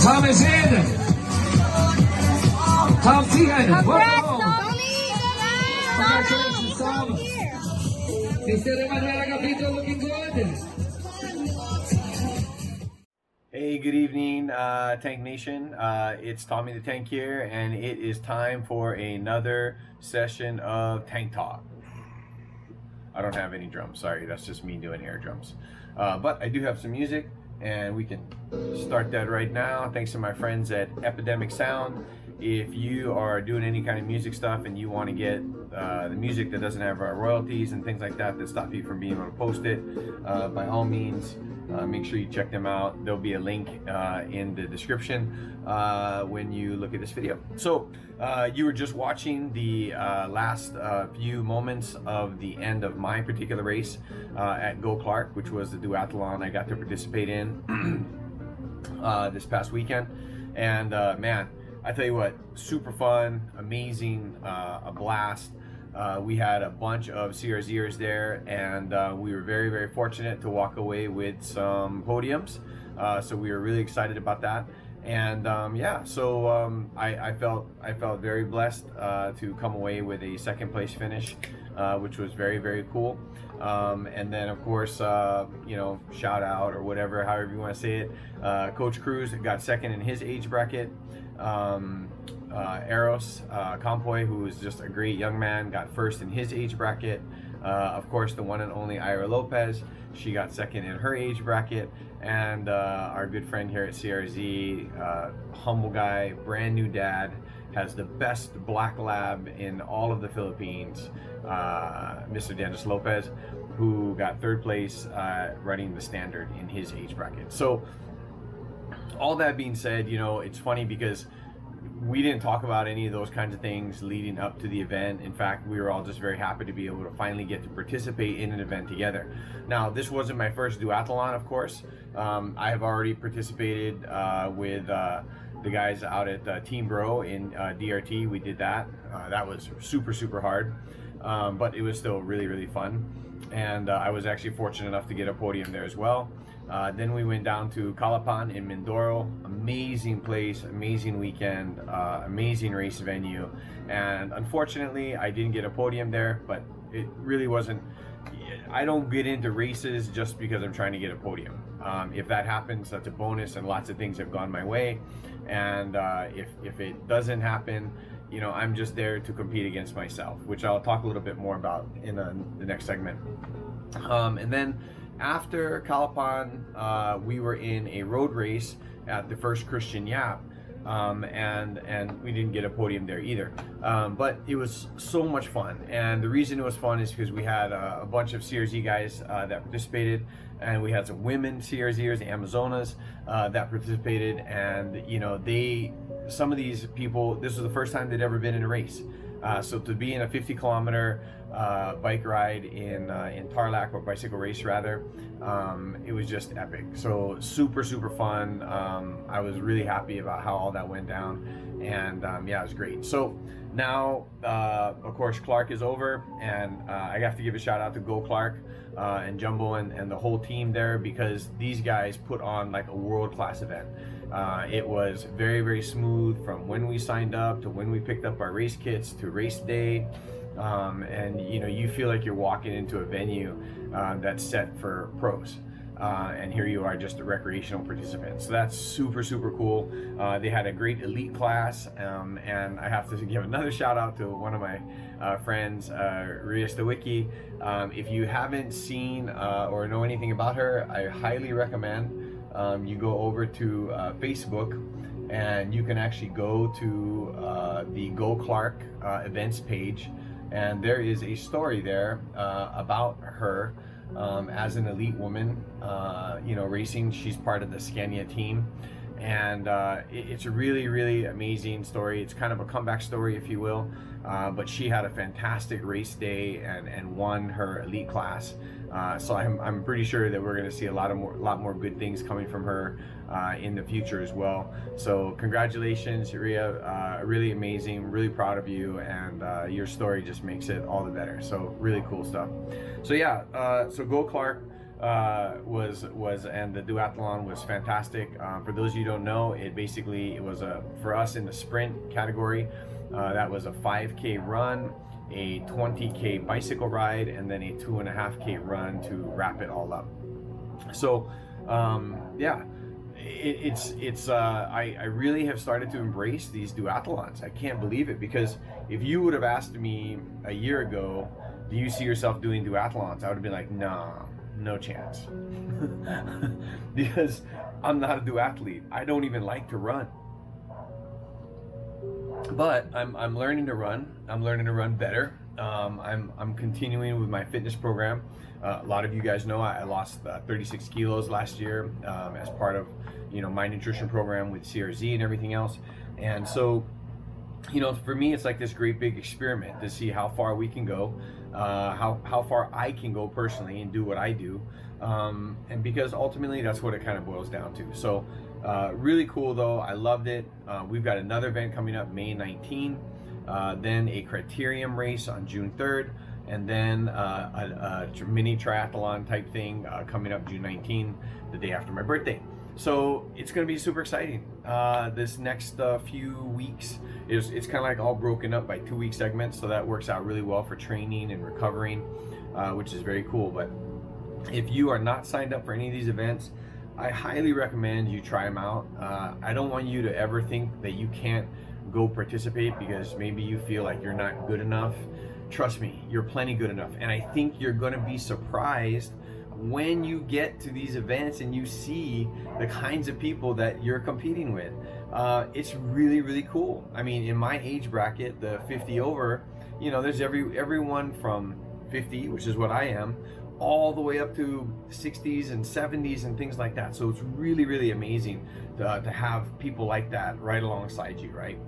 Tom is in. Tom Teagan. Congrats, Welcome. Tommy! Congratulations, Tom. Mr. Emanuel Agapito looking good. Hey, good evening, Tank Nation. It's Tommy the Tank here, and it is time for another session of Tank Talk. I don't have any drums, sorry, that's just me doing air drums. But I do have some music, and we can start that right now. Thanks to my friends at Epidemic Sound. If you are doing any kind of music stuff and you want to get the music that doesn't have royalties and things like that stop you from being able to post it, by all means, make sure you check them out. There'll be a link in the description when you look at this video. So you were just watching the last few moments of the end of my particular race at GoClark, which was the duathlon I got to participate in this past weekend. And man, I tell you what, super fun, amazing, a blast. We had a bunch of CRZers there, and we were very, very fortunate to walk away with some podiums. So we were really excited about that. And yeah, so I felt very blessed to come away with a second place finish, which was very, very cool. And then of course, you know, shout out or whatever, however you want to say it, Coach Cruz got second in his age bracket. Eros Campoy, who is just a great young man, got first in his age bracket. Of course, the one and only Ira Lopez, she got second in her age bracket. And our good friend here at CRZ, humble guy, brand new dad, has the best black lab in all of the Philippines, Mr. Dennis Lopez, who got third place running the standard in his age bracket. So all that being said, you know, it's funny because we didn't talk about any of those kinds of things leading up to the event. In fact, we were all just very happy to be able to finally get to participate in an event together. Now, this wasn't my first duathlon, of course. I have already participated with the guys out at Team Bro in DRT. We did that. That was super, super hard, but it was still really, really fun. And I was actually fortunate enough to get a podium there as well. Then we went down to Calapan in Mindoro. Amazing place, amazing weekend, amazing race venue. And unfortunately, I didn't get a podium there, but it really wasn't. I don't get into races just because I'm trying to get a podium. If that happens, that's a bonus, and lots of things have gone my way. And if it doesn't happen, you know, I'm just there to compete against myself, which I'll talk a little bit more about in the next segment. And then after Calapan, we were in a road race at the First Christian Yap, and we didn't get a podium there either. But it was so much fun, and the reason it was fun is because we had a bunch of CRZ guys that participated, and we had some women CRZers, the Amazonas, that participated. And you know, some of these people, this was the first time they'd ever been in a race. So to be in a 50-kilometer bike ride in Tarlac, or bicycle race rather, it was just epic. So super, super fun. I was really happy about how all that went down, and yeah, it was great. So now, of course, Clark is over, and I have to give a shout out to GoClark and Jumbo and the whole team there, because these guys put on like a world-class event. It was very, very smooth from when we signed up to when we picked up our race kits to race day. And you know, you feel like you're walking into a venue that's set for pros. And here you are, just a recreational participant. So that's super, super cool. They had a great elite class, and I have to give another shout out to one of my friends, Ria Stawicki. If you haven't seen or know anything about her, I highly recommend you go over to Facebook, and you can actually go to the GoClark events page, and there is a story there about her as an elite woman, you know, racing. She's part of the Scania team, and it's a really, really amazing story. It's kind of a comeback story, if you will, but she had a fantastic race day and won her elite class. So I'm pretty sure that we're going to see a lot more good things coming from her in the future as well. So congratulations, Ria, really amazing, really proud of you, and your story just makes it all the better. So really cool stuff. So yeah, so GoClark and the duathlon was fantastic. For those of you who don't know, it was for us in the sprint category. That was a 5K run, a 20K bicycle ride, and then a 2.5K run to wrap it all up. So yeah, I really have started to embrace these duathlons. I can't believe it, because if you would have asked me a year ago, do you see yourself doing duathlons? I would have been like, nah, no chance. Because I'm not a duathlete. I don't even like to run. But I'm learning to run. I'm learning to run better. I'm continuing with my fitness program. A lot of you guys know I lost 36 kilos last year as part of my nutrition program with CRZ and everything else. And so for me, it's like this great big experiment to see how far we can go, how far I can go personally and do what I do, and because ultimately that's what it kind of boils down to. So really cool though. I loved it. We've got another event coming up May 19, then a criterium race on June 3rd, and then a mini triathlon type thing coming up June 19, the day after my birthday. So it's going to be super exciting. This next few weeks it's kind of like all broken up by 2-week segments, so that works out really well for training and recovering, which is very cool. But if you are not signed up for any of these events, I highly recommend you try them out. I don't want you to ever think that you can't go participate because maybe you feel like you're not good enough. Trust me, you're plenty good enough, and I think you're going to be surprised when you get to these events and you see the kinds of people that you're competing with. It's really, really cool. I mean, in my age bracket, the 50 over, there's everyone from 50, which is what I am, all the way up to 60s and 70s and things like that. So it's really, really amazing to have people like that right alongside you, right?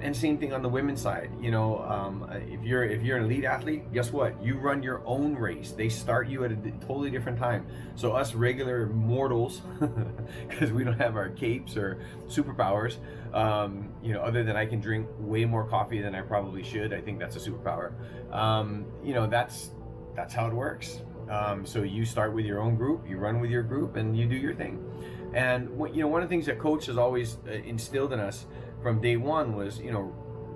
And same thing on the women's side. If you're an elite athlete, guess what? You run your own race. They start you at a totally different time. So us regular mortals, because we don't have our capes or superpowers, other than I can drink way more coffee than I probably should. I think that's a superpower. That's how it works. So you start with your own group, you run with your group, and you do your thing. And one of the things that coach has always instilled in us from day one was,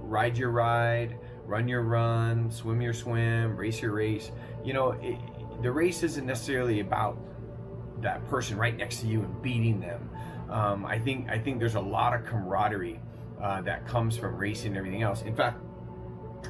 ride your ride, run your run, swim your swim, race your race. The race isn't necessarily about that person right next to you and beating them. I think there's a lot of camaraderie that comes from racing and everything else. In fact,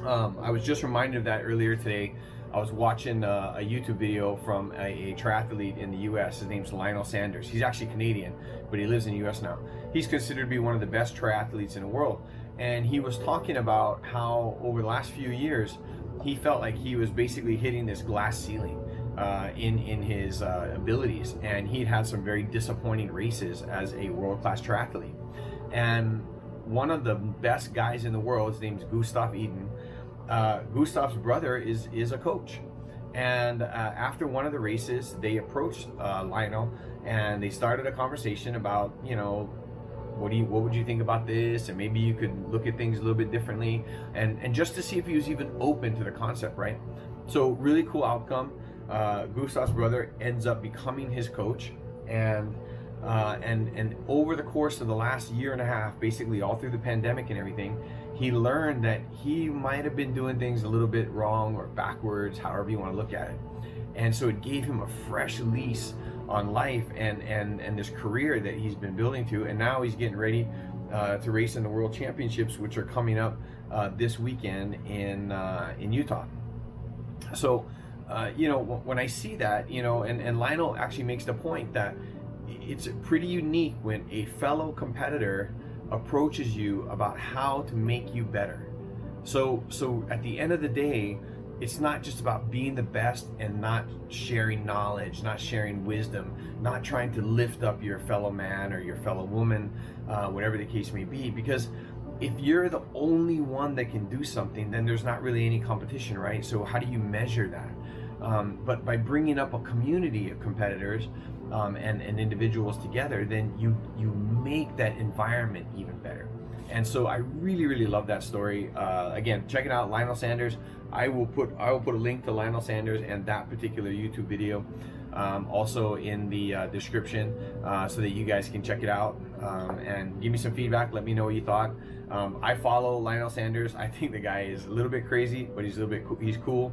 I was just reminded of that earlier today. I was watching a YouTube video from a triathlete in the US. His name's Lionel Sanders. He's actually Canadian, but he lives in the US now. He's considered to be one of the best triathletes in the world. And he was talking about how over the last few years, he felt like he was basically hitting this glass ceiling in his abilities. And he'd had some very disappointing races as a world-class triathlete. And one of the best guys in the world, his name's Gustav Iden. Gustav's brother is a coach, and after one of the races, they approached Lionel and they started a conversation about, what would you think about this, and maybe you could look at things a little bit differently, and just to see if he was even open to the concept, right? So really cool outcome. Gustav's brother ends up becoming his coach, and over the course of the last year and a half, basically all through the pandemic and everything, he learned that he might have been doing things a little bit wrong or backwards, however you want to look at it. And so it gave him a fresh lease on life and this career that he's been building to. And now he's getting ready to race in the World Championships, which are coming up this weekend in Utah. So, when I see that, and Lionel actually makes the point that it's pretty unique when a fellow competitor approaches you about how to make you better. So at the end of the day, it's not just about being the best and not sharing knowledge, not sharing wisdom, not trying to lift up your fellow man or your fellow woman, whatever the case may be. Because if you're the only one that can do something, then there's not really any competition, right? So how do you measure that? But by bringing up a community of competitors and individuals together, then you make that environment even better. And so I really, really love that story. Again, check it out, Lionel Sanders. I will put a link to Lionel Sanders and that particular YouTube video also in the description, so that you guys can check it out and give me some feedback. Let me know what you thought. I follow Lionel Sanders. I think the guy is a little bit crazy, but he's he's cool.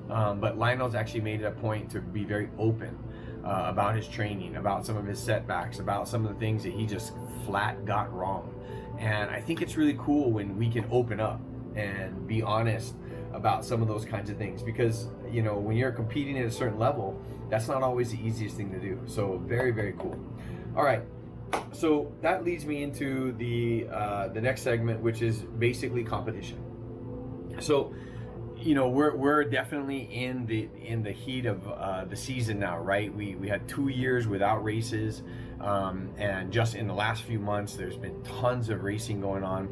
But Lionel's actually made it a point to be very open about his training, about some of his setbacks, about some of the things that he just flat got wrong. And I think it's really cool when we can open up and be honest about some of those kinds of things, because you know, when you're competing at a certain level, that's not always the easiest thing to do. So very, very cool. All right, so that leads me into the next segment, which is basically competition. So, you know, we're definitely in the heat of the season now, right? We had 2 years without races, and just in the last few months, there's been tons of racing going on,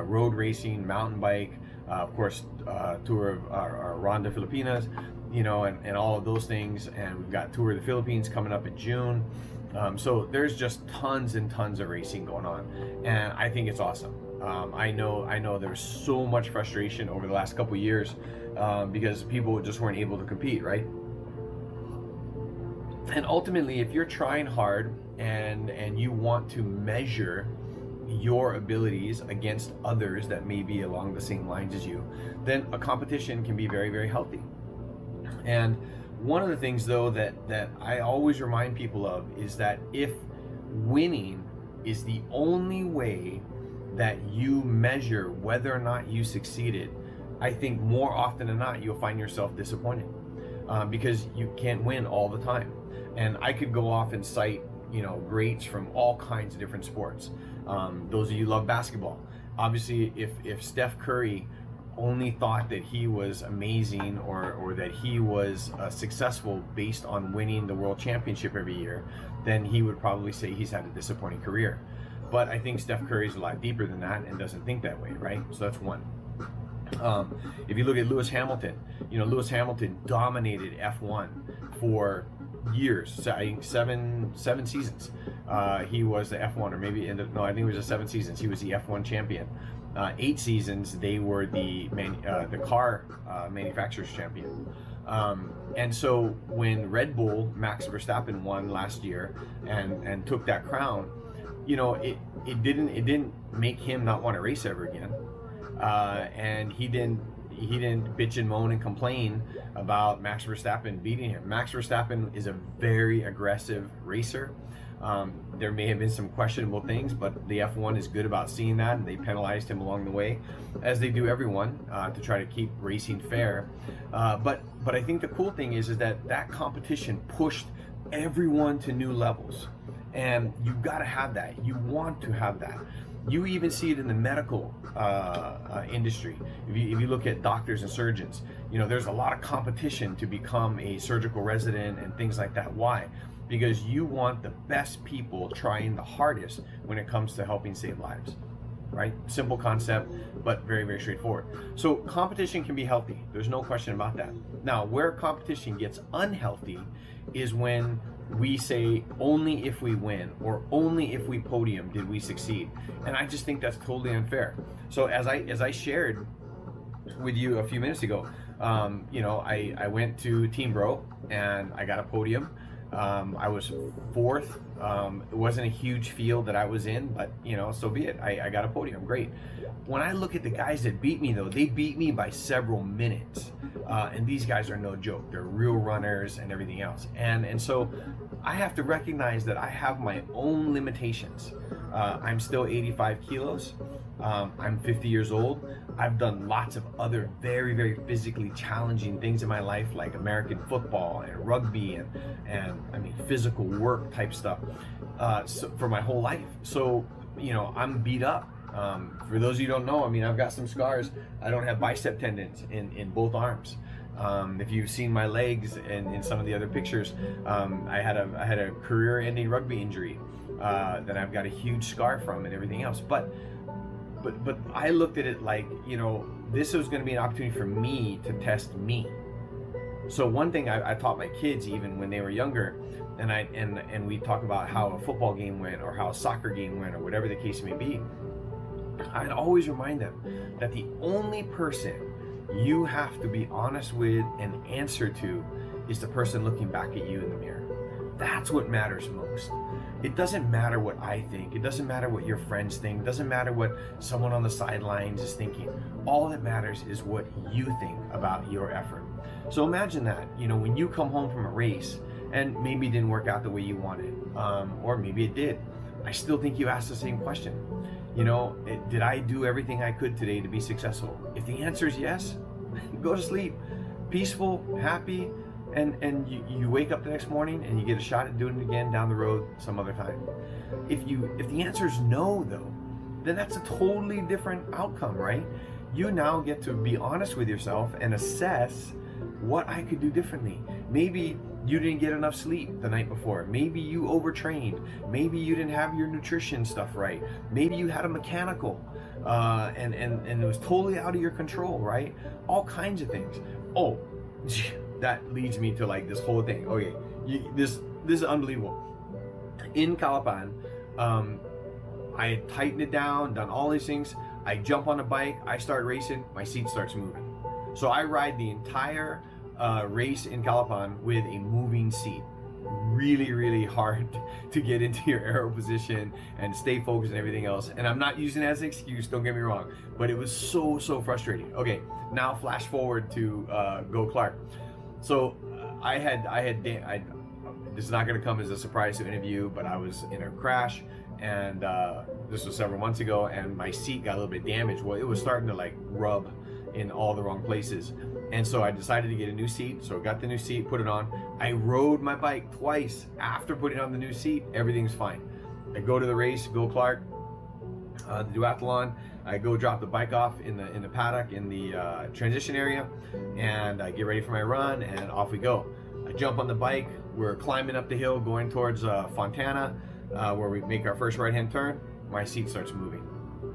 road racing, mountain bike, of course, Tour of our Ronda Filipinas, you know, and all of those things. And we've got Tour of the Philippines coming up in June. So there's just tons and tons of racing going on, and I think it's awesome. I know there's so much frustration over the last couple of years because people just weren't able to compete, right? And ultimately, if you're trying hard and you want to measure your abilities against others that may be along the same lines as you, then a competition can be very, very healthy. And one of the things, though, that I always remind people of is that if winning is the only way that you measure whether or not you succeeded, I think more often than not you'll find yourself disappointed because you can't win all the time. And I could go off and cite, you know, greats from all kinds of different sports. Those of you who love basketball, obviously, if Steph Curry only thought that he was amazing or that he was successful based on winning the world championship every year, then he would probably say he's had a disappointing career. But I think Steph Curry's a lot deeper than that and doesn't think that way, right? So that's one. If you look at Lewis Hamilton, you know, Lewis Hamilton dominated F1 for years. So I think seven seasons. He was the F1, or maybe no, I think it was just 7 seasons. He was the F1 champion. 8 seasons they were the car manufacturers champion. And so when Red Bull, Max Verstappen won last year and took that crown, you know, it didn't make him not want to race ever again. And he didn't bitch and moan and complain about Max Verstappen beating him. Max Verstappen is a very aggressive racer. There may have been some questionable things, but the F1 is good about seeing that, and they penalized him along the way, as they do everyone, to try to keep racing fair. But I think the cool thing is that competition pushed everyone to new levels, and you got to have that. You want to have that. You even see it in the medical industry. If you look at doctors and surgeons, you know, there's a lot of competition to become a surgical resident and things like that. Why? Because you want the best people trying the hardest when it comes to helping save lives, right? Simple concept, but very, very straightforward. So competition can be healthy. There's no question about that. Now, where competition gets unhealthy is when we say only if we win or only if we podium did we succeed. And I just think that's totally unfair. So as I shared with you a few minutes ago, you know, I went to Team Bro and I got a podium. I was 4th. It wasn't a huge field that I was in, but you know, so be it. I got a podium, great. When I look at the guys that beat me, though, they beat me by several minutes, and these guys are no joke. They're real runners and everything else, and so I have to recognize that I have my own limitations. I'm still 85 kilos. I'm 50 years old. I've done lots of other very, very physically challenging things in my life, like American football and rugby and I mean physical work type stuff so for my whole life. So, you know, I'm beat up. For those of you who don't know, I mean, I've got some scars. I don't have bicep tendons in both arms. If you've seen my legs and in some of the other pictures, I had a career-ending rugby injury that I've got a huge scar from and everything else. But I looked at it like, you know, this was going to be an opportunity for me to test me. So one thing I taught my kids, even when they were younger, and we talk about how a football game went or how a soccer game went or whatever the case may be, I'd always remind them that the only person you have to be honest with and answer to is the person looking back at you in the mirror. That's what matters most. It doesn't matter what I think. It doesn't matter what your friends think. It doesn't matter what someone on the sidelines is thinking. All that matters is what you think about your effort. So imagine that, you know, when you come home from a race and maybe it didn't work out the way you wanted, or maybe it did, I still think you ask the same question. You know, did I do everything I could today to be successful? If the answer is yes, go to sleep, peaceful, happy, and you wake up the next morning and you get a shot at doing it again down the road some other time. If the answer is no though, then that's a totally different outcome, right? You now get to be honest with yourself and assess what I could do differently. Maybe you didn't get enough sleep the night before. Maybe you overtrained. Maybe you didn't have your nutrition stuff right. Maybe you had a mechanical and it was totally out of your control, right? All kinds of things. Oh, that leads me to like this whole thing. Okay, this is unbelievable. In Calapan, I tightened it down, done all these things. I jump on a bike, I start racing, my seat starts moving. So I ride the entire race in Calapan with a moving seat. Really, really hard to get into your aero position and stay focused and everything else. And I'm not using it as an excuse, don't get me wrong, but it was so frustrating. Okay, now flash forward to GoClark. So this is not going to come as a surprise to any of you, but I was in a crash, and this was several months ago, and my seat got a little bit damaged. Well, it was starting to like rub in all the wrong places, and so I decided to get a new seat. So I got the new seat, put it on. I rode my bike twice after putting on the new seat. Everything's fine. I go to the race, GoClark, the duathlon. I go drop the bike off in the paddock in the transition area, and I get ready for my run, and off we go. I jump on the bike. We're climbing up the hill, going towards Fontana, where we make our first right-hand turn. My seat starts moving.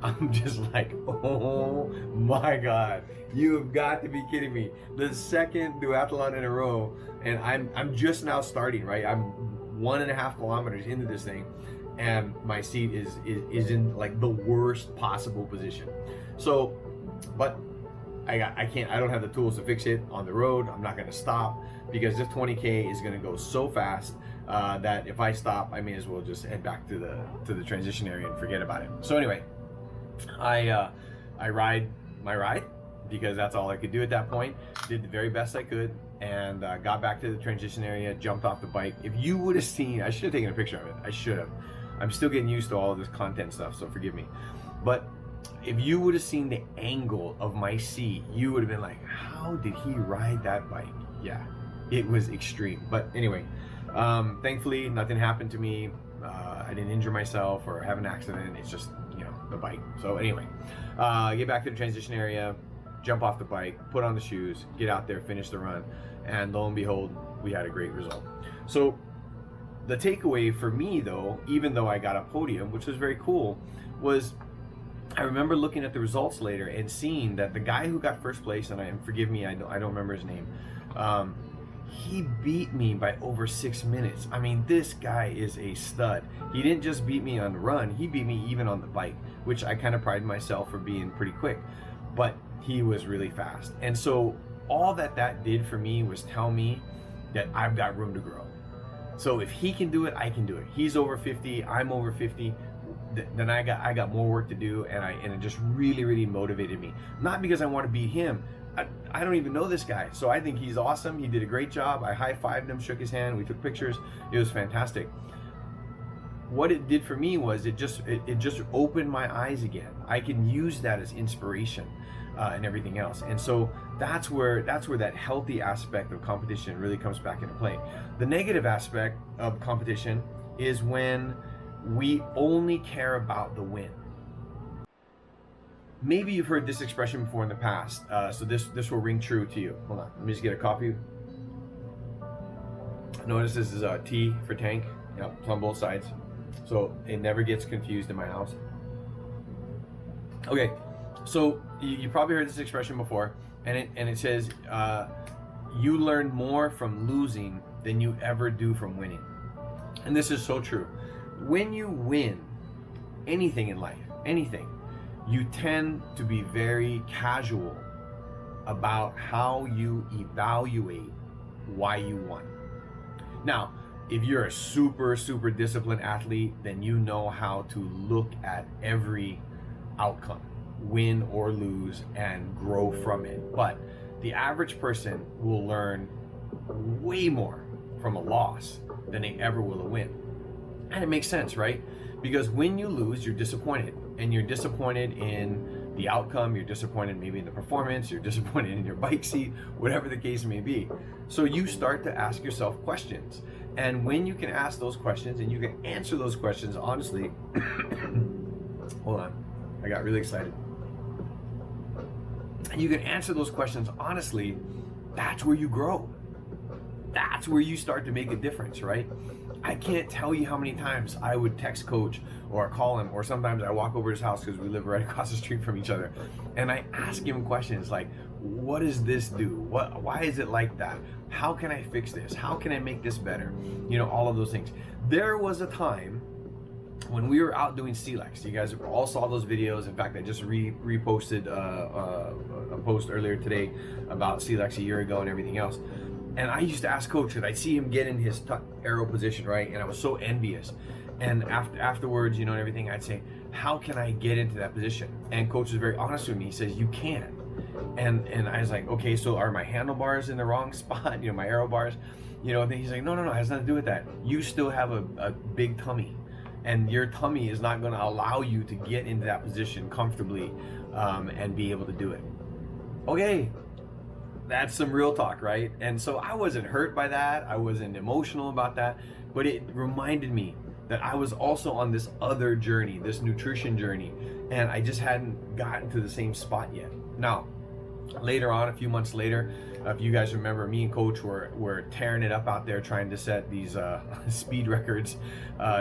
I'm just like, oh my God, you have got to be kidding me. The second duathlon in a row, and I'm just now starting, right? I'm 1.5 kilometers into this thing, and my seat is in like the worst possible position. So, but I don't have the tools to fix it on the road. I'm not gonna stop because this 20K is gonna go so fast that if I stop, I may as well just head back to the transition area and forget about it. So anyway, I ride my ride because that's all I could do at that point. Did the very best I could, and got back to the transition area, jumped off the bike. If you would have seen, I should have taken a picture of it. I should have. I'm still getting used to all of this content stuff, so forgive me. But if you would have seen the angle of my seat, you would have been like, how did he ride that bike? Yeah, it was extreme. But anyway, thankfully nothing happened to me. I didn't injure myself or have an accident. It's just, you know, the bike. So anyway, get back to the transition area, jump off the bike, put on the shoes, get out there, finish the run, and lo and behold, we had a great result. So the takeaway for me though, even though I got a podium, which was very cool, was I remember looking at the results later and seeing that the guy who got first place, and forgive me, I don't remember his name, he beat me by over 6 minutes. I mean, this guy is a stud. He didn't just beat me on the run, he beat me even on the bike, which I kind of pride myself for being pretty quick, but he was really fast. And so all that did for me was tell me that I've got room to grow. So if he can do it, I can do it. He's over 50, I'm over 50. Then I got more work to do, and it just really motivated me. Not because I want to beat him. I don't even know this guy, so I think he's awesome. He did a great job. I high-fived him, shook his hand, we took pictures. It was fantastic. What it did for me was it just opened my eyes again. I can use that as inspiration and everything else. And so that's where that healthy aspect of competition really comes back into play. The negative aspect of competition is when we only care about the win. Maybe you've heard this expression before in the past, so this will ring true to you. Hold on, let me just get a copy. Notice this is a T for tank. Yep, it's on both sides, so it never gets confused in my house. Okay, so you probably heard this expression before, and it says, you learn more from losing than you ever do from winning. And this is so true. When you win anything in life, anything, you tend to be very casual about how you evaluate why you won. Now, if you're a super disciplined athlete, then you know how to look at every outcome, win or lose, and grow from it. But the average person will learn way more from a loss than they ever will a win. And it makes sense, right? Because when you lose, you're disappointed, and you're disappointed in the outcome, you're disappointed maybe in the performance, you're disappointed in your bike seat, whatever the case may be. So you start to ask yourself questions. And when you can ask those questions and you can answer those questions honestly, hold on, I got really excited. And you can answer those questions honestly, that's where you grow. That's where you start to make a difference, right? I can't tell you how many times I would text coach or call him, or sometimes I walk over his house because we live right across the street from each other, and I ask him questions like, what does this do? Why is it like that? How can I fix this? How can I make this better? You know, all of those things. There was a time when we were out doing SELEX. You guys all saw those videos. In fact, I just reposted a post earlier today about SELEX a year ago and everything else. And I used to ask coach, that I'd see him get in his tuck arrow position, right? And I was so envious. And afterwards, you know, and everything, I'd say, how can I get into that position? And coach was very honest with me. He says, you can. And I was like, okay, so are my handlebars in the wrong spot? You know, my arrow bars? You know, and then he's like, no, it has nothing to do with that. You still have a big tummy. And your tummy is not going to allow you to get into that position comfortably and be able to do it. Okay. That's some real talk, right? And so I wasn't hurt by that. I wasn't emotional about that, but it reminded me that I was also on this other journey, this nutrition journey, and I just hadn't gotten to the same spot yet. Now, later on, a few months later, if you guys remember, me and coach were tearing it up out there trying to set these speed records,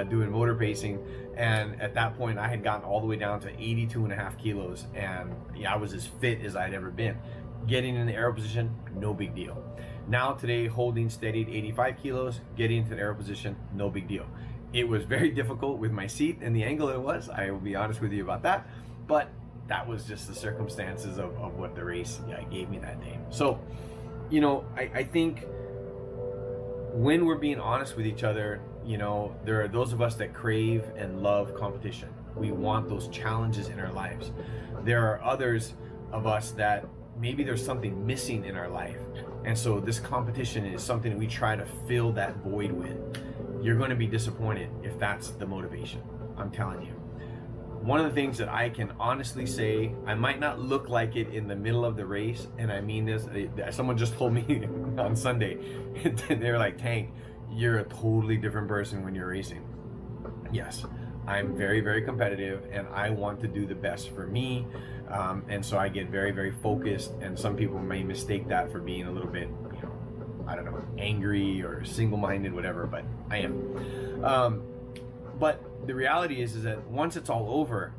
doing motor pacing. And at that point, I had gotten all the way down to 82.5 kilos. And yeah, I was as fit as I'd ever been. Getting in the arrow position, no big deal. Now today, holding steady at 85 kilos, getting into the arrow position, no big deal. It was very difficult with my seat and the angle it was. I will be honest with you about that. But that was just the circumstances of what the race gave me that day. So, you know, I think when we're being honest with each other, you know, there are those of us that crave and love competition. We want those challenges in our lives. There are others of us that maybe there's something missing in our life. And so this competition is something that we try to fill that void with. You're going to be disappointed if that's the motivation. I'm telling you. One of the things that I can honestly say, I might not look like it in the middle of the race, and I mean this, someone just told me on Sunday, they were like, Tank, you're a totally different person when you're racing. Yes, I'm very competitive, and I want to do the best for me, and so I get very focused, and some people may mistake that for being a little bit, you know, I don't know, angry or single-minded, whatever, but I am. But the reality is that once it's all over,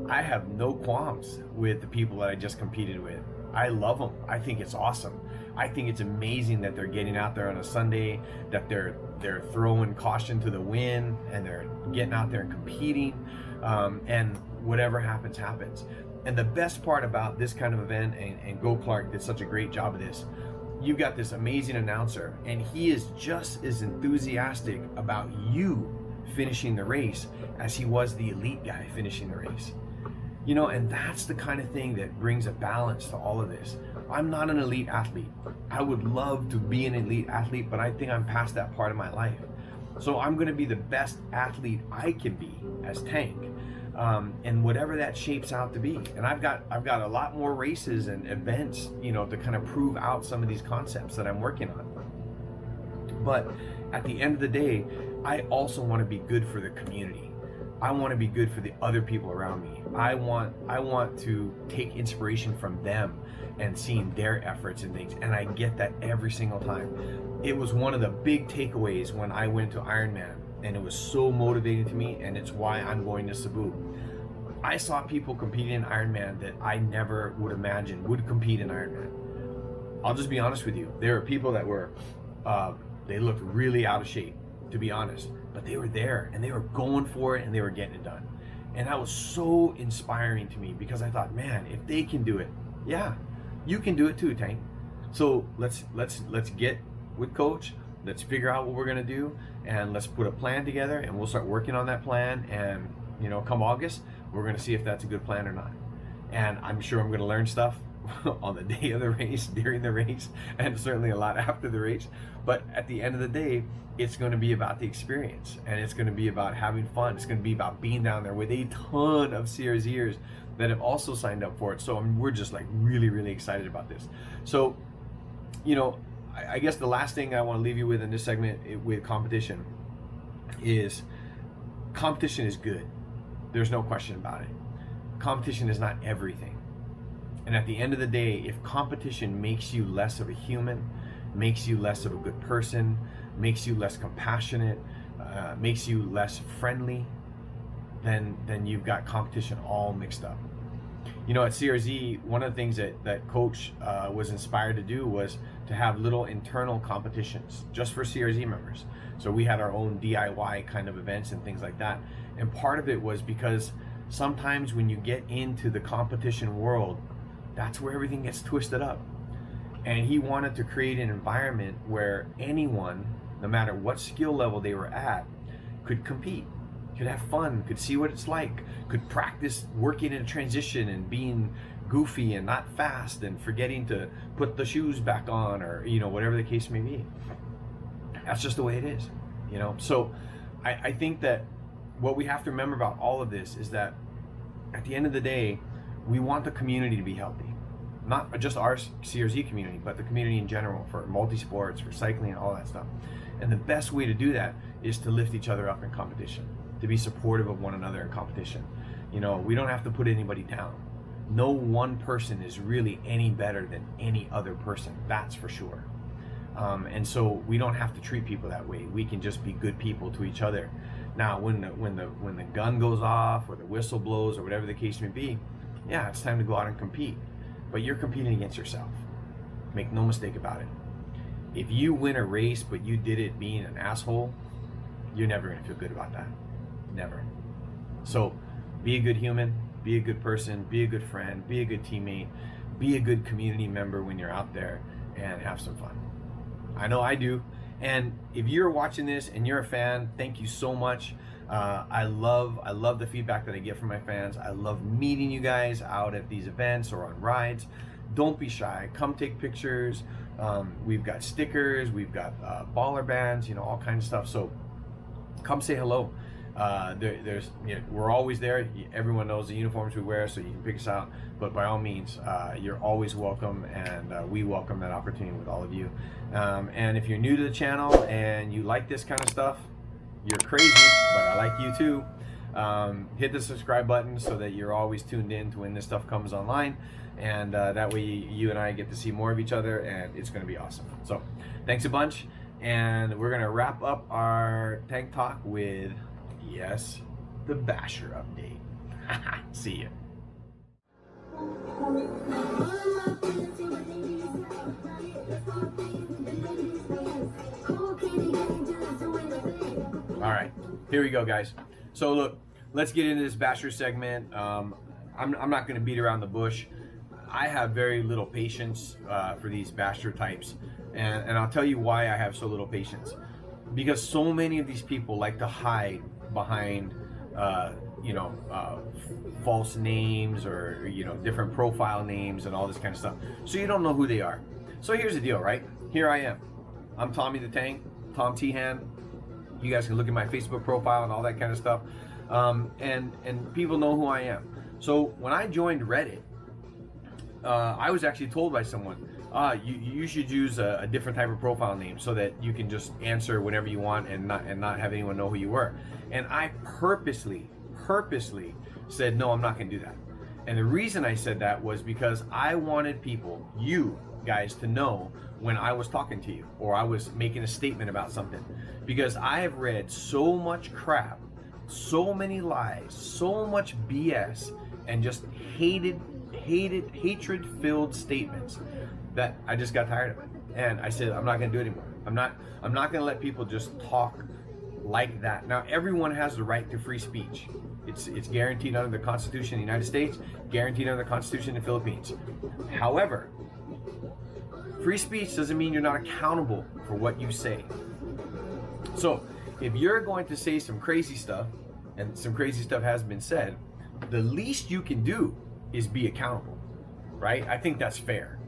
I have no qualms with the people that I just competed with. I love them. I think it's awesome. I think it's amazing that they're getting out there on a Sunday, that they're throwing caution to the wind, and they're getting out there and competing, and whatever happens, happens. And the best part about this kind of event, and GoClark did such a great job of this, you've got this amazing announcer, and he is just as enthusiastic about you finishing the race as he was the elite guy finishing the race. You know, and that's the kind of thing that brings a balance to all of this. I'm not an elite athlete. I would love to be an elite athlete, but I think I'm past that part of my life. So I'm going to be the best athlete I can be as Tank, and whatever that shapes out to be. And I've got a lot more races and events, you know, to kind of prove out some of these concepts that I'm working on. But at the end of the day, I also want to be good for the community. I want to be good for the other people around me. I want to take inspiration from them and seeing their efforts and things. And I get that every single time. It was one of the big takeaways when I went to Ironman, and it was so motivating to me, and it's why I'm going to Cebu. I saw people competing in Ironman that I never would imagine would compete in Ironman. I'll just be honest with you. There were people that were, they looked really out of shape, to be honest, but they were there and they were going for it and they were getting it done. And that was so inspiring to me, because I thought, man, if they can do it, yeah, you can do it too, Tank. So let's get with Coach. Let's figure out what we're gonna do, and let's put a plan together, and we'll start working on that plan. And you know, come August, we're gonna see if that's a good plan or not. And I'm sure I'm gonna learn stuff on the day of the race, during the race, and certainly a lot after the race. But at the end of the day, it's going to be about the experience, and it's going to be about having fun. It's going to be about being down there with a ton of CRZers that have also signed up for it. So we're just like really, really excited about this. So, you know, I guess the last thing I want to leave you with in this segment with competition is competition is good. There's no question about it. Competition is not everything. And at the end of the day, if competition makes you less of a human, makes you less of a good person, makes you less compassionate, makes you less friendly, then you've got competition all mixed up. You know, at CRZ, one of the things that Coach was inspired to do was to have little internal competitions just for CRZ members. So we had our own DIY kind of events and things like that. And part of it was because sometimes when you get into the competition world, that's where everything gets twisted up. And he wanted to create an environment where anyone, no matter what skill level they were at, could compete, could have fun, could see what it's like, could practice working in a transition and being goofy and not fast and forgetting to put the shoes back on, or you know, whatever the case may be. That's just the way it is, you know. So I think that what we have to remember about all of this is that at the end of the day, we want the community to be healthy. Not just our CRZ community, but the community in general, for multisports, for cycling, all that stuff. And the best way to do that is to lift each other up in competition, to be supportive of one another in competition. You know, we don't have to put anybody down. No one person is really any better than any other person, that's for sure. And so we don't have to treat people that way. We can just be good people to each other. Now, when the gun goes off or the whistle blows or whatever the case may be, yeah, it's time to go out and compete. But you're competing against yourself. Make no mistake about it. If you win a race, but you did it being an asshole, you're never going to feel good about that. Never. So be a good human, be a good person, be a good friend, be a good teammate, be a good community member when you're out there, and have some fun. I know I do. And if you're watching this and you're a fan, thank you so much. I love the feedback that I get from my fans. I love meeting you guys out at these events or on rides. Don't be shy. Come take pictures. We've got stickers. We've got baller bands. You know, all kinds of stuff. So come say hello. We're always there. Everyone knows the uniforms we wear, so you can pick us out. But by all means, you're always welcome, and we welcome that opportunity with all of you. And if you're new to the channel and you like this kind of stuff, you're crazy, but I like you too. Hit the subscribe button so that you're always tuned in to when this stuff comes online, and that way you and I get to see more of each other, and it's going to be awesome. So thanks a bunch, and we're going to wrap up our tank talk with, yes, the Basher update. See ya. All right, here we go, guys. So look, let's get into this Basher segment. I'm not going to beat around the bush. I have very little patience for these Basher types, and I'll tell you why I have so little patience. Because so many of these people like to hide behind false names, or different profile names and all this kind of stuff, so you don't know who they are. So here's the deal, right? Here I am. I'm Tommy the Tank, Tom Tehan. You guys can look at my Facebook profile and all that kind of stuff, and people know who I am. So when I joined Reddit, I was actually told by someone, you should use a different type of profile name so that you can just answer whenever you want and not have anyone know who you were. And I purposely said, no, I'm not going to do that. And the reason I said that was because I wanted people, you guys, to know when I was talking to you or I was making a statement about something. Because I have read so much crap, so many lies, so much BS, and just hatred-filled statements that I just got tired of it. And I said, I'm not going to do it anymore. I'm not going to let people just talk like that. Now, everyone has the right to free speech. It's guaranteed under the Constitution of the United States, guaranteed under the Constitution of the Philippines. However, Free speech doesn't mean you're not accountable for what you say. So if you're going to say some crazy stuff, and some crazy stuff has been said, the least you can do is be accountable, right? I think that's fair.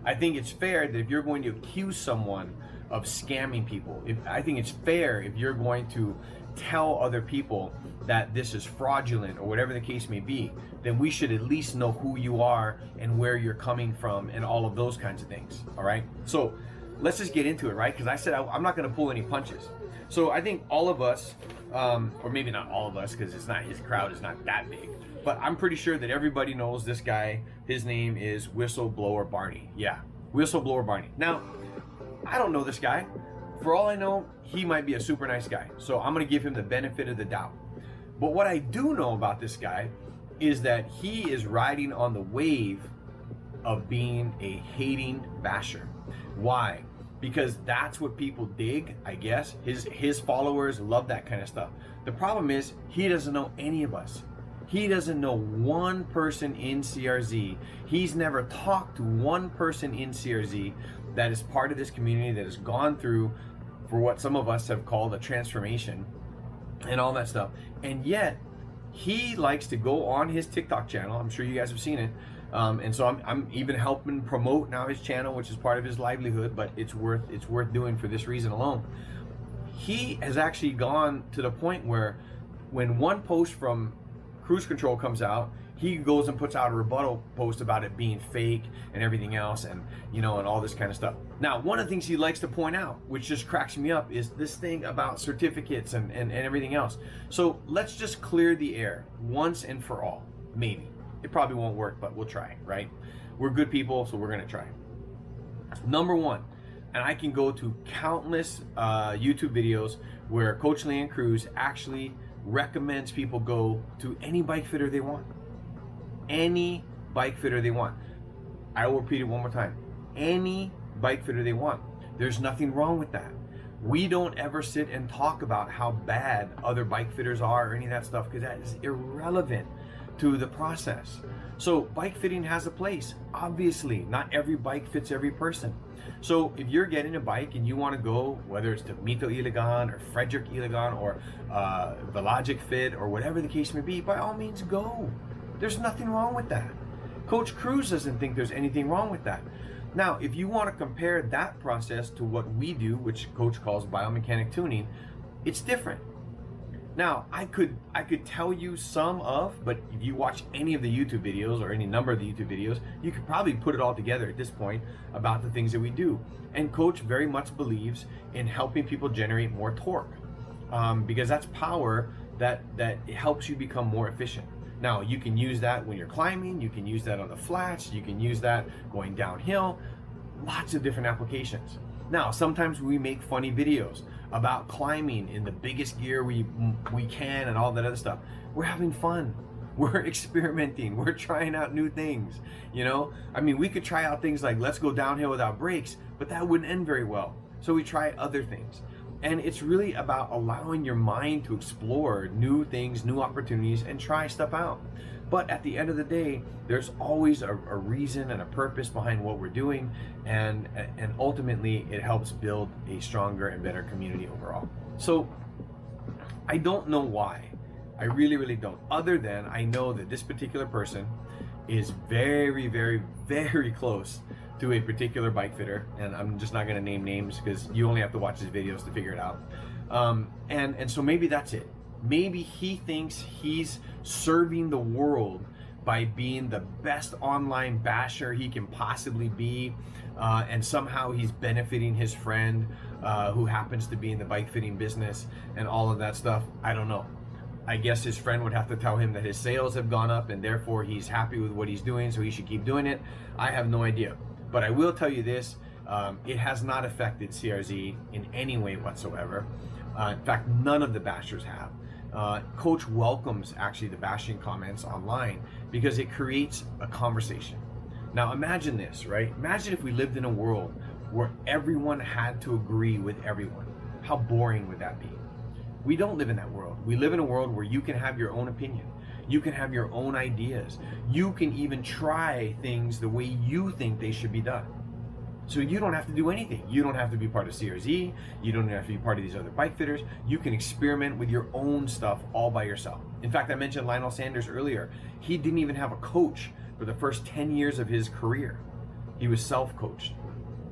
I think it's fair that if you're going to accuse someone of scamming people, I think it's fair if you're going to tell other people that this is fraudulent or whatever the case may be, then we should at least know who you are and where you're coming from and all of those kinds of things, all right? So let's just get into it, right? Because I said I'm not going to pull any punches. So I think all of us, or maybe not all of us, because his crowd is not that big, but I'm pretty sure that everybody knows this guy. His name is Whistleblower Barney. Yeah, Whistleblower Barney. Now, I don't know this guy. For all I know, he might be a super nice guy. So I'm going to give him the benefit of the doubt. But what I do know about this guy is that he is riding on the wave of being a hating basher. Why? Because that's what people dig, I guess. His followers love that kind of stuff. The problem is he doesn't know any of us. He doesn't know one person in CRZ. He's never talked to one person in CRZ that is part of this community, that has gone through for what some of us have called a transformation and all that stuff. And yet he likes to go on his TikTok channel. I'm sure you guys have seen it. And so I'm even helping promote now his channel, which is part of his livelihood, but it's worth doing for this reason alone. He has actually gone to the point where when one post from Cruise Control comes out, he goes and puts out a rebuttal post about it being fake and everything else, and and all this kind of stuff. Now, one of the things he likes to point out, which just cracks me up, is this thing about certificates and everything else. So let's just clear the air once and for all. Maybe. It probably won't work, but we'll try, right? We're good people, so we're gonna try. Number one, and I can go to countless YouTube videos where Coach Leian Cruz actually recommends people go to any bike fitter they want. Any bike fitter they want. I will repeat it one more time. Any bike fitter they want. There's nothing wrong with that. We don't ever sit and talk about how bad other bike fitters are or any of that stuff, because that is irrelevant to the process. So bike fitting has a place. Obviously, not every bike fits every person. So if you're getting a bike and you want to go, whether it's to Mito Iligan or Frederick Iligan or Velogic Fit or whatever the case may be, by all means go. There's nothing wrong with that. Coach Cruz doesn't think there's anything wrong with that. Now, if you want to compare that process to what we do, which Coach calls biomechanic tuning, it's different. Now, I could tell you some of, but if you watch any of the YouTube videos or any number of the YouTube videos, you could probably put it all together at this point about the things that we do. And Coach very much believes in helping people generate more torque, because that's power that helps you become more efficient. Now, you can use that when you're climbing, you can use that on the flats, you can use that going downhill, lots of different applications. Now, sometimes we make funny videos about climbing in the biggest gear we can and all that other stuff. We're having fun. We're experimenting. We're trying out new things. I mean, we could try out things like let's go downhill without brakes, but that wouldn't end very well. So we try other things. And it's really about allowing your mind to explore new things, new opportunities, and try stuff out. But at the end of the day, there's always a reason and a purpose behind what we're doing, and ultimately it helps build a stronger and better community overall. So I don't know why. I really, really don't. Other than I know that this particular person is very, very, very close to a particular bike fitter, and I'm just not going to name names because you only have to watch his videos to figure it out. And so maybe that's it. Maybe he thinks he's serving the world by being the best online basher he can possibly be, and somehow he's benefiting his friend who happens to be in the bike fitting business and all of that stuff. I don't know. I guess his friend would have to tell him that his sales have gone up and therefore he's happy with what he's doing, so he should keep doing it. I have no idea. But I will tell you this, it has not affected CRZ in any way whatsoever. In fact, none of the bashers have. Coach welcomes actually the bashing comments online because it creates a conversation. Now imagine this, right? Imagine if we lived in a world where everyone had to agree with everyone. How boring would that be? We don't live in that world. We live in a world where you can have your own opinion. You can have your own ideas. You can even try things the way you think they should be done. So you don't have to do anything. You don't have to be part of CRZ. You don't have to be part of these other bike fitters. You can experiment with your own stuff all by yourself. In fact, I mentioned Lionel Sanders earlier. He didn't even have a coach for the first 10 years of his career. He was self-coached.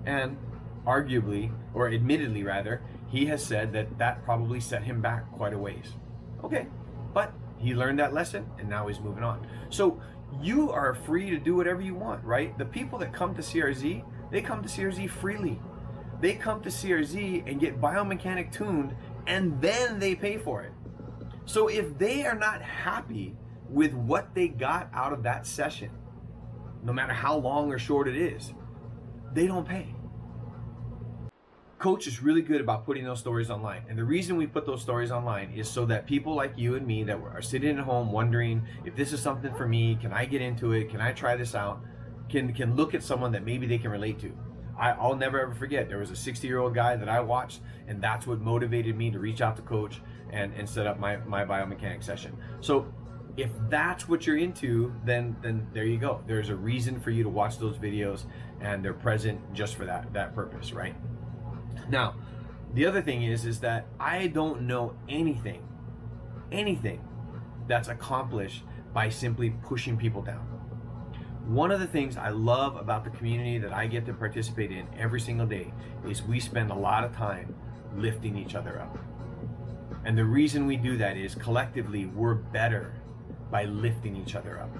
And arguably, or admittedly rather, he has said that that probably set him back quite a ways. Okay, but he learned that lesson and now he's moving on. So you are free to do whatever you want, right? The people that come to CRZ, they come to CRZ freely. They come to CRZ and get biomechanic tuned and then they pay for it. So if they are not happy with what they got out of that session, no matter how long or short it is, they don't pay. Coach is really good about putting those stories online. And the reason we put those stories online is so that people like you and me that are sitting at home wondering if this is something for me, can I get into it, can I try this out, can look at someone that maybe they can relate to. I'll never ever forget, there was a 60-year-old guy that I watched, and that's what motivated me to reach out to Coach and set up my biomechanics session. So if that's what you're into, then there you go. There's a reason for you to watch those videos, and they're present just for that purpose, right? Now, the other thing is that I don't know anything that's accomplished by simply pushing people down. One of the things I love about the community that I get to participate in every single day is we spend a lot of time lifting each other up. And the reason we do that is collectively we're better by lifting each other up.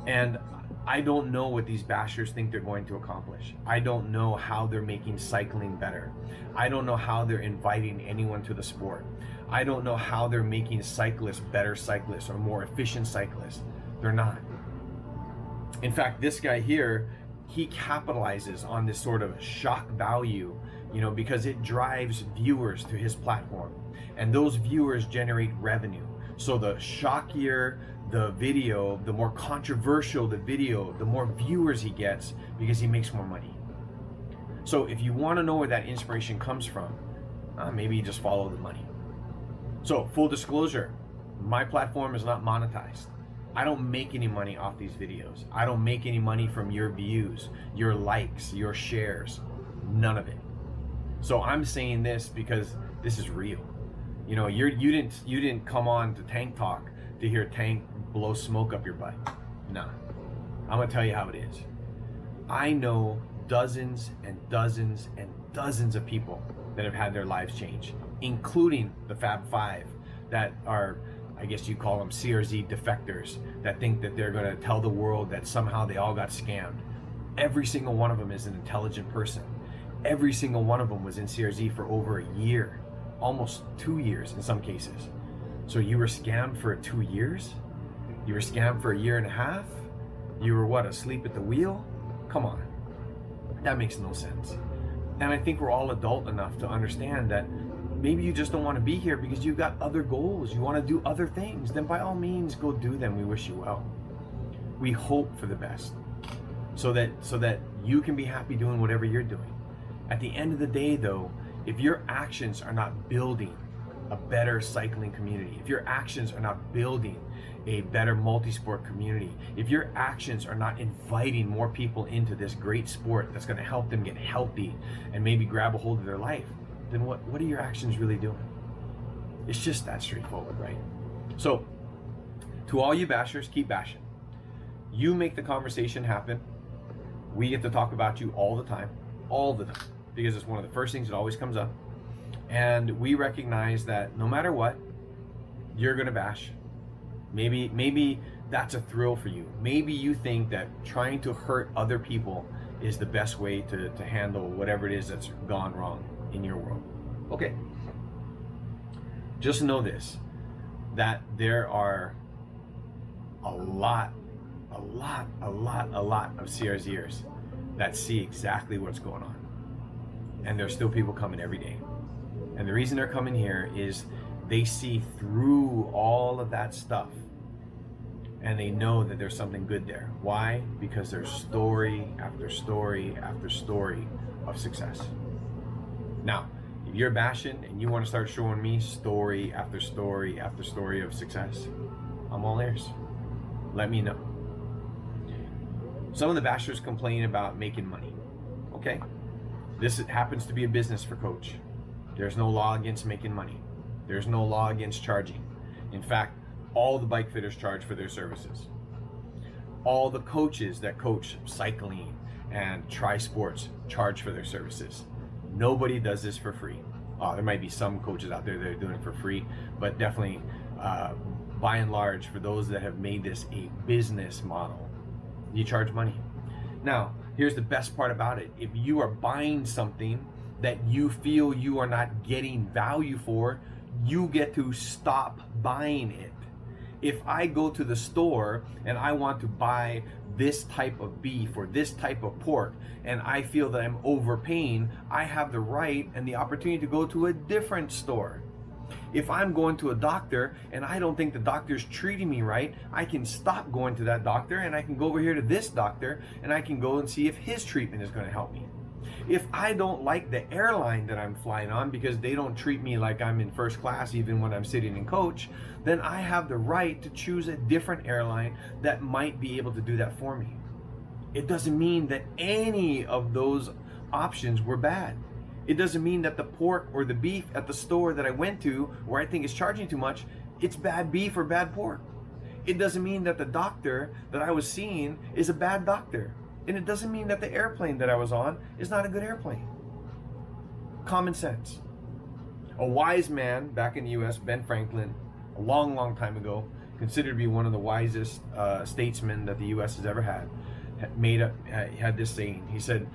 And I don't know what these bashers think they're going to accomplish. I don't know how they're making cycling better. I don't know how they're inviting anyone to the sport. I don't know how they're making cyclists better cyclists or more efficient cyclists. They're not. In fact, this guy here, he capitalizes on this sort of shock value, because it drives viewers to his platform. And those viewers generate revenue. So the shockier the video, the more controversial the video, the more viewers he gets because he makes more money. So if you want to know where that inspiration comes from, maybe you just follow the money. So full disclosure, my platform is not monetized. I don't make any money off these videos. I don't make any money from your views, your likes, your shares, none of it. So I'm saying this because this is real. You didn't come on to Tank Talk to hear Tank blow smoke up your butt. Nah, I'm gonna tell you how it is. I know dozens and dozens and dozens of people that have had their lives changed, including the Fab Five that are, I guess you call them CRZ defectors, that think that they're gonna tell the world that somehow they all got scammed. Every single one of them is an intelligent person. Every single one of them was in CRZ for over a year, almost 2 years in some cases. So you were scammed for 2 years? You were scammed for 1.5 years? You were what, asleep at the wheel? Come on, that makes no sense. And I think we're all adult enough to understand that maybe you just don't want to be here because you've got other goals, you want to do other things, then by all means go do them. We wish you well. We hope for the best so that you can be happy doing whatever you're doing. At the end of the day though, if your actions are not building a better cycling community, if your actions are not building a better multi-sport community, if your actions are not inviting more people into this great sport that's going to help them get healthy and maybe grab a hold of their life, then what are your actions really doing? It's just that straightforward, right? So to all you bashers, keep bashing. You make the conversation happen. We get to talk about you all the time, because it's one of the first things that always comes up. And we recognize that no matter what, you're gonna bash. Maybe that's a thrill for you. Maybe you think that trying to hurt other people is the best way to handle whatever it is that's gone wrong in your world. Okay. Just know this, that there are a lot of CRZers that see exactly what's going on. And there's still people coming every day. And the reason they're coming here is they see through all of that stuff and they know that there's something good there. Why? Because there's story after story after story of success. Now, if you're bashing and you want to start showing me story after story after story of success, I'm all ears. Let me know. Some of the bashers complain about making money. Okay, this happens to be a business for Coach. There's no law against making money. There's no law against charging. In fact, all the bike fitters charge for their services. All the coaches that coach cycling and tri-sports charge for their services. Nobody does this for free. There might be some coaches out there that are doing it for free, but definitely by and large, for those that have made this a business model, you charge money. Now, here's the best part about it. If you are buying something that you feel you are not getting value for, you get to stop buying it. If I go to the store and I want to buy this type of beef or this type of pork and I feel that I'm overpaying, I have the right and the opportunity to go to a different store. If I'm going to a doctor and I don't think the doctor's treating me right, I can stop going to that doctor and I can go over here to this doctor and I can go and see if his treatment is going to help me. If I don't like the airline that I'm flying on because they don't treat me like I'm in first class even when I'm sitting in coach, then I have the right to choose a different airline that might be able to do that for me. It doesn't mean that any of those options were bad. It doesn't mean that the pork or the beef at the store that I went to where I think is charging too much, it's bad beef or bad pork. It doesn't mean that the doctor that I was seeing is a bad doctor. And it doesn't mean that the airplane that I was on is not a good airplane. Common sense. A wise man back in the US, Ben Franklin, a long, long time ago, considered to be one of the wisest statesmen that the US has ever had, had this saying. He said,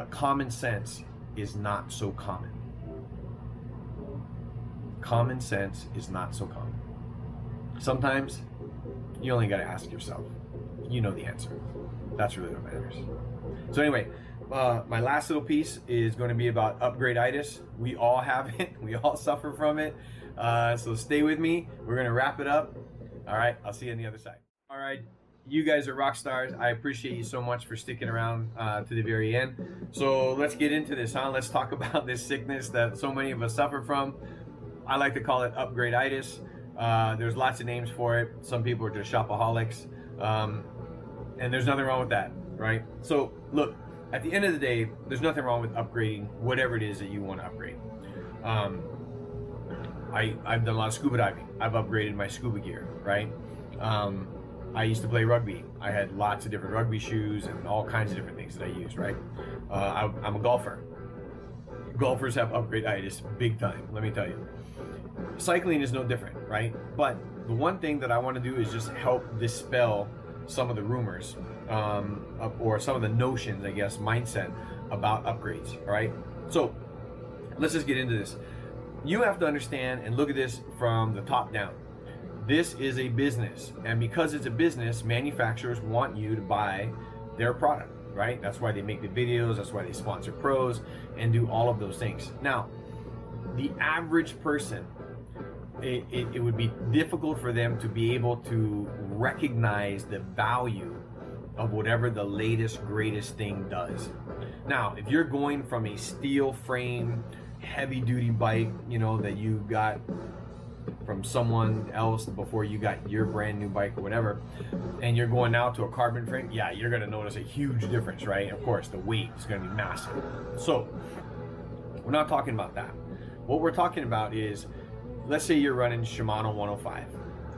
common sense is not so common. Common sense is not so common. Sometimes you only got to ask yourself. You know the answer. That's really what matters. So anyway, my last little piece is going to be about UPGRADE-ITIS. We all have it. We all suffer from it. So stay with me. We're going to wrap it up. All right. I'll see you on the other side. All right. You guys are rock stars. I appreciate you so much for sticking around to the very end. So let's get into this, huh? Let's talk about this sickness that so many of us suffer from. I like to call it UPGRADE-ITIS. There's lots of names for it. Some people are just shopaholics. And there's nothing wrong with that, right? So look, at the end of the day, there's nothing wrong with upgrading whatever it is that you want to upgrade. I've done a lot of scuba diving. I've upgraded my scuba gear, right? I used to play rugby. I had lots of different rugby shoes and all kinds of different things that I used, right? I'm a golfer. Golfers have UPGRADE-ITIS big time, let me tell you. Cycling is no different, right? But the one thing that I want to do is just help dispel some of the rumors or some of the notions, I guess, mindset about upgrades, all right? So let's just get into this. You have to understand and look at this from the top down. This is a business, and because it's a business, manufacturers want you to buy their product, right? That's why they make the videos, that's why they sponsor pros and do all of those things. Now, the average person, it would be difficult for them to be able to recognize the value of whatever the latest, greatest thing does. Now, if you're going from a steel frame, heavy duty bike, you know, that you got from someone else before you got your brand new bike or whatever, and you're going now to a carbon frame, yeah, you're gonna notice a huge difference, right? Of course, the weight is gonna be massive. So, we're not talking about that. What we're talking about is, let's say you're running Shimano 105,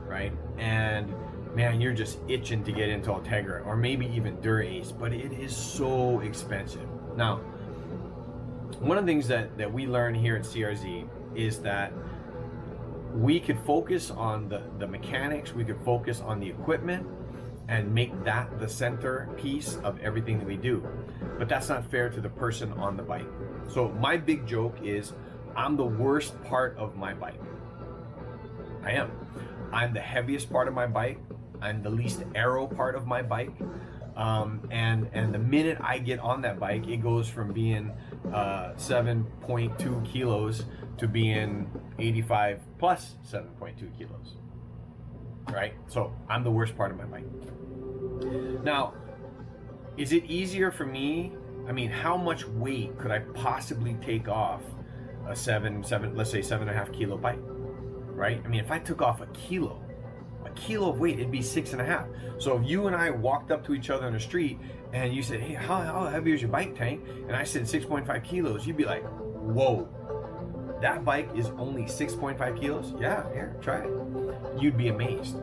right? And man, you're just itching to get into Ultegra or maybe even Dura-Ace, but it is so expensive. Now, one of the things that we learn here at CRZ is that we could focus on the mechanics, we could focus on the equipment and make that the center piece of everything that we do. But that's not fair to the person on the bike. So my big joke is I'm the worst part of my bike. I am. I'm the heaviest part of my bike. I'm the least aero part of my bike. And the minute I get on that bike, it goes from being 7.2 kilos to being 85 plus 7.2 kilos, right? So I'm the worst part of my bike. Now, is it easier for me? I mean, how much weight could I possibly take off a let's say 7.5 kilo bike, right? I mean, if I took off a kilo kilo of weight, it'd be 6.5. So if you and I walked up to each other on the street and you said, hey, how heavy is your bike, Tank? And I said 6.5 kilos, you'd be like, whoa, that bike is only 6.5 kilos? Yeah, here, try it. You'd be amazed.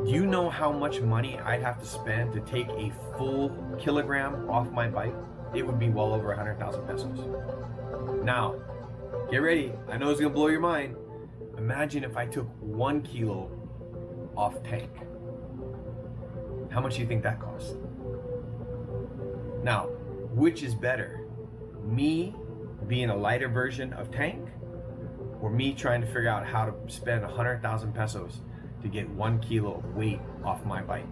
Do you know how much money I'd have to spend to take a full kilogram off my bike? It would be well over 100,000 pesos. Now, get ready. I know it's gonna blow your mind. Imagine if I took 1 kilo off Tank. How much do you think that costs? Now, which is better? Me being a lighter version of Tank, or me trying to figure out how to spend 100,000 pesos to get 1 kilo of weight off my bike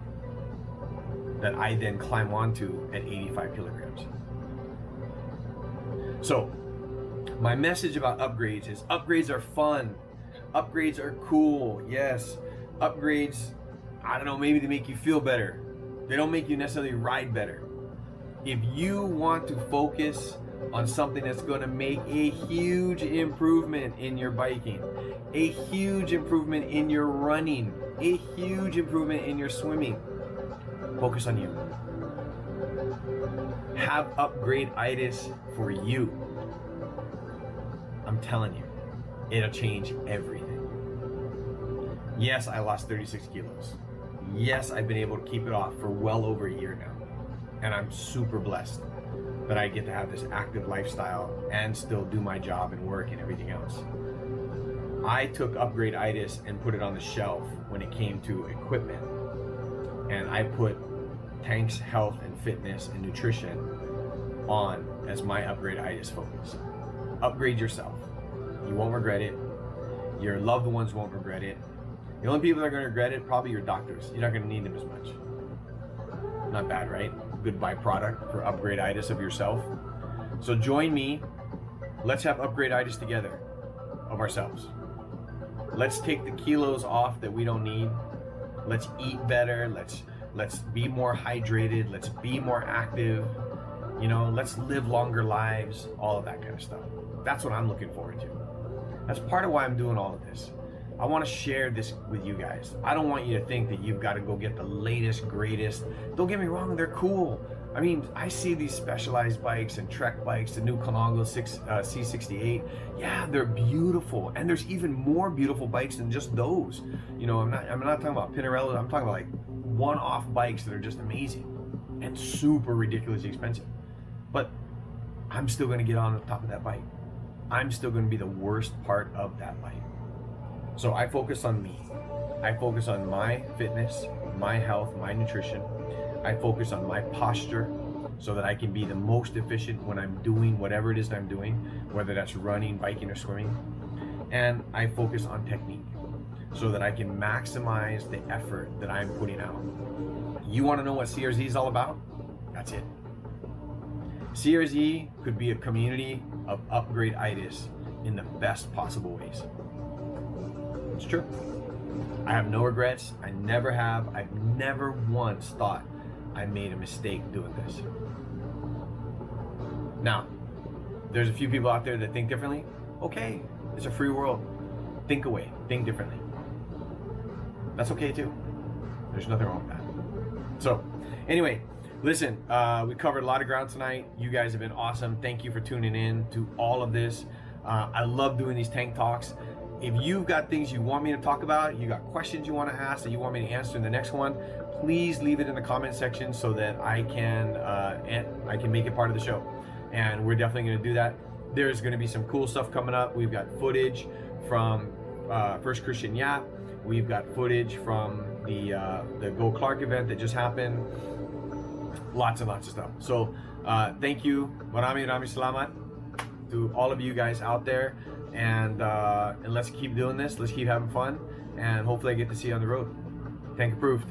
that I then climb onto at 85 kilograms? So, my message about upgrades is upgrades are fun. Upgrades are cool, yes. Upgrades, I don't know, maybe they make you feel better. They don't make you necessarily ride better. If you want to focus on something that's going to make a huge improvement in your biking, a huge improvement in your running, a huge improvement in your swimming, focus on you. Have UPGRADE-ITIS for you. I'm telling you, it'll change everything. Yes, I lost 36 kilos. Yes, I've been able to keep it off for well over a year now. And I'm super blessed that I get to have this active lifestyle and still do my job and work and everything else. I took UPGRADE-ITIS and put it on the shelf when it came to equipment. And I put Tank's health and fitness and nutrition on as my UPGRADE-ITIS focus. Upgrade yourself. You won't regret it. Your loved ones won't regret it. The only people that are going to regret it, probably your doctors. You're not going to need them as much. Not bad, right? Good byproduct for UPGRADE-ITIS of yourself. So join me. Let's have UPGRADE-ITIS together of ourselves. Let's take the kilos off that we don't need. Let's eat better. Let's be more hydrated. Let's be more active. You know, let's live longer lives. All of that kind of stuff. That's what I'm looking forward to. That's part of why I'm doing all of this. I want to share this with you guys. I don't want you to think that you've got to go get the latest, greatest. Don't get me wrong, they're cool. I mean, I see these Specialized bikes and Trek bikes, the new Kanago C68. Yeah, they're beautiful. And there's even more beautiful bikes than just those. You know, I'm not talking about Pinarello. I'm talking about like one-off bikes that are just amazing and super ridiculously expensive. But I'm still going to get on the top of that bike. I'm still going to be the worst part of that bike. So I focus on me. I focus on my fitness, my health, my nutrition. I focus on my posture so that I can be the most efficient when I'm doing whatever it is that I'm doing, whether that's running, biking, or swimming. And I focus on technique so that I can maximize the effort that I'm putting out. You want to know what CRZ is all about? That's it. CRZ could be a community of UPGRADE-ITIS in the best possible ways. It's true. I have no regrets. I never have. I've never once thought I made a mistake doing this. Now, there's a few people out there that think differently. Okay, it's a free world. Think away. Think differently. That's okay too. There's nothing wrong with that. So, anyway, listen, we covered a lot of ground tonight. You guys have been awesome. Thank you for tuning in to all of this. I love doing these tank talks. If you've got things you want me to talk about, you got questions you want to ask that you want me to answer in the next one, please leave it in the comment section so that I can make it part of the show. And we're definitely going to do that. There's going to be some cool stuff coming up. We've got footage from First Christian Yap. We've got footage from the GoClark event that just happened. Lots and lots of stuff. So thank you. Marami salamat to all of you guys out there. And let's keep doing this. Let's keep having fun. And hopefully I get to see you on the road. Tank approved.